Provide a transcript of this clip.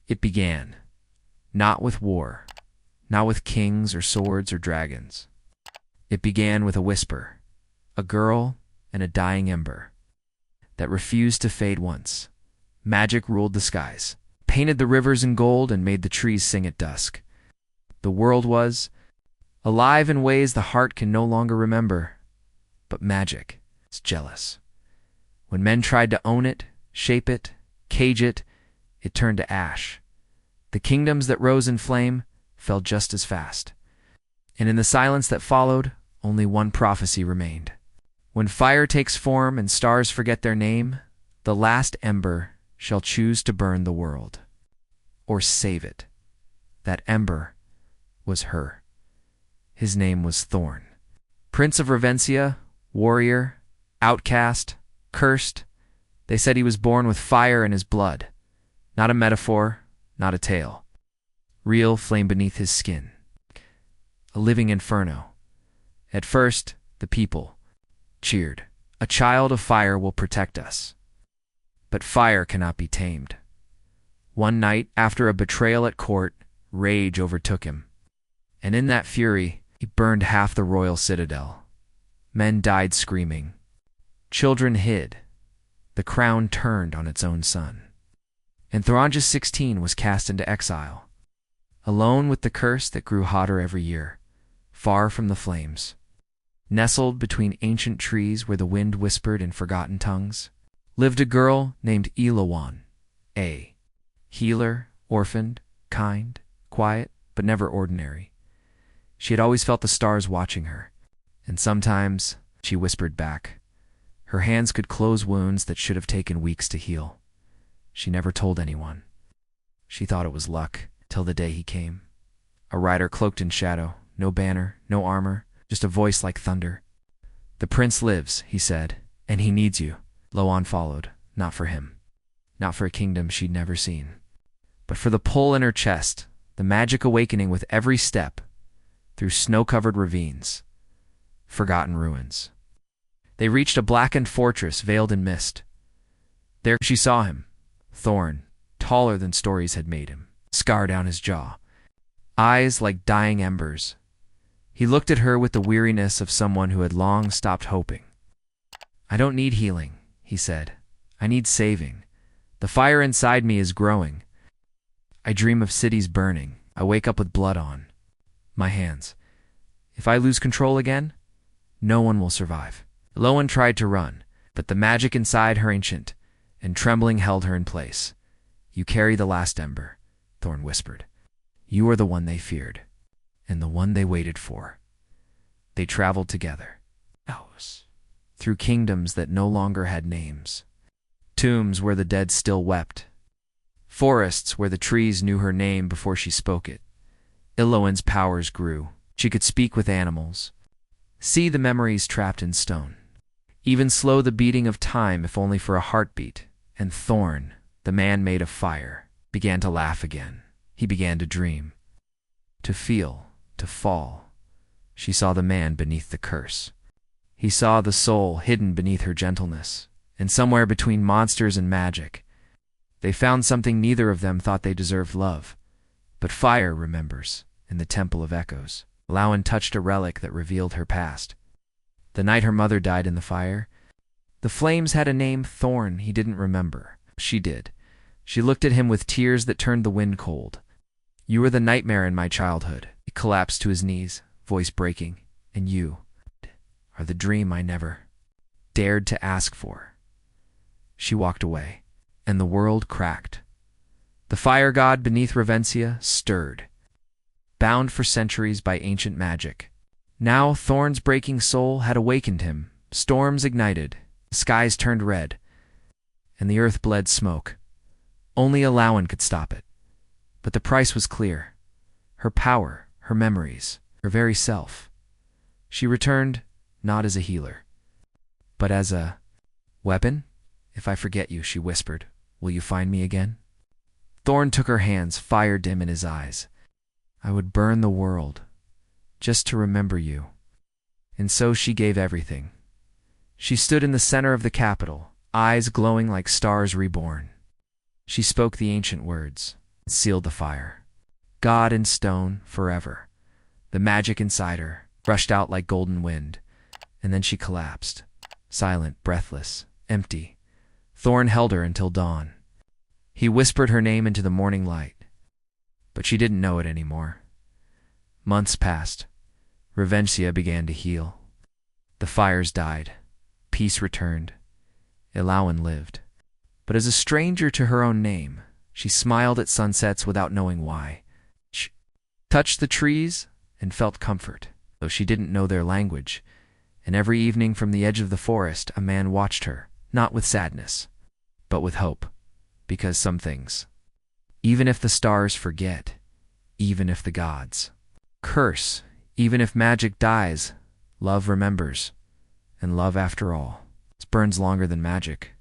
It began, not with war, not with kings or swords or dragons. It began with a whisper, a girl and a dying ember that refused to fade once. Magic ruled the skies, painted the rivers in gold, and made the trees sing at dusk. The world was alive in ways the heart can no longer remember, but magic is jealous. When men tried to own it, shape it, cage it, it turned to ash. The kingdoms that rose in flame fell just as fast. And in the silence that followed, only one prophecy remained. When fire takes form and stars forget their name, the last ember shall choose to burn the world, or save it. That ember was her. His name was Thorn. Prince of Revencia, warrior, outcast, cursed. They said he was born with fire in his blood. Not a metaphor, not a tale. Real flame beneath his skin. A living inferno. At first, the people cheered. A child of fire will protect us. But fire cannot be tamed. One night, after a betrayal at court, rage overtook him. And in that fury, he burned half the royal citadel. Men died screaming. Children hid. The crown turned on its own son. And Thoranges 16 was cast into exile, alone with the curse that grew hotter every year, far from the flames. Nestled between ancient trees where the wind whispered in forgotten tongues, lived a girl named Elowen, a healer, orphaned, kind, quiet, but never ordinary. She had always felt the stars watching her, and sometimes she whispered back. Her hands could close wounds that should have taken weeks to heal. She never told anyone. She thought it was luck, till the day he came. A rider cloaked in shadow, no banner, no armor, just a voice like thunder. The prince lives, he said, and he needs you. Loan followed, not for him, not for a kingdom she'd never seen, but for the pull in her chest, the magic awakening with every step, through snow-covered ravines, forgotten ruins. They reached a blackened fortress veiled in mist. There she saw him, Thorn, taller than stories had made him, scar down his jaw, eyes like dying embers. He looked at her with the weariness of someone who had long stopped hoping. I don't need healing, he said. I need saving. The fire inside me is growing. I dream of cities burning. I wake up with blood on my hands. If I lose control again, no one will survive. Elowen tried to run, but the magic inside her ancient, and trembling held her in place. You carry the last ember, Thorn whispered. You are the one they feared, and the one they waited for. They traveled together, through kingdoms that no longer had names, tombs where the dead still wept, forests where the trees knew her name before she spoke it. Elowen's powers grew. She could speak with animals, see the memories trapped in stone, even slow the beating of time if only for a heartbeat. And Thorn, the man made of fire, began to laugh again. He began to dream, to feel, to fall. She saw the man beneath the curse. He saw the soul hidden beneath her gentleness, and somewhere between monsters and magic, they found something neither of them thought they deserved love. But fire remembers, in the Temple of Echoes. Elowen touched a relic that revealed her past. The night her mother died in the fire, the flames had a name, Thorn, he didn't remember. She did. She looked at him with tears that turned the wind cold. You were the nightmare in my childhood. He collapsed to his knees, voice breaking. And you are the dream I never dared to ask for. She walked away, and the world cracked. The fire god beneath Revencia stirred, bound for centuries by ancient magic. Now Thorn's breaking soul had awakened him. Storms ignited, the skies turned red, and the earth bled smoke. Only Elowen could stop it. But the price was clear. Her power, her memories, her very self. She returned, not as a healer, but as a weapon. If I forget you, she whispered, will you find me again? Thorn took her hands, fire dim in his eyes. I would burn the world, just to remember you. And so she gave everything. She stood in the center of the capital, eyes glowing like stars reborn. She spoke the ancient words. sealed the fire. God in stone, forever. The magic inside her rushed out like golden wind, and then she collapsed, silent, breathless, empty. Thorn held her until dawn. He whispered her name into the morning light, but she didn't know it anymore. Months passed. Revencia began to heal. The fires died. Peace returned. Elowen lived. But as a stranger to her own name, she smiled at sunsets without knowing why. She touched the trees and felt comfort, though she didn't know their language. And every evening from the edge of the forest, a man watched her, not with sadness, but with hope. Because some things, even if the stars forget, even if the gods curse, even if magic dies, love remembers. And love, after all, burns longer than magic.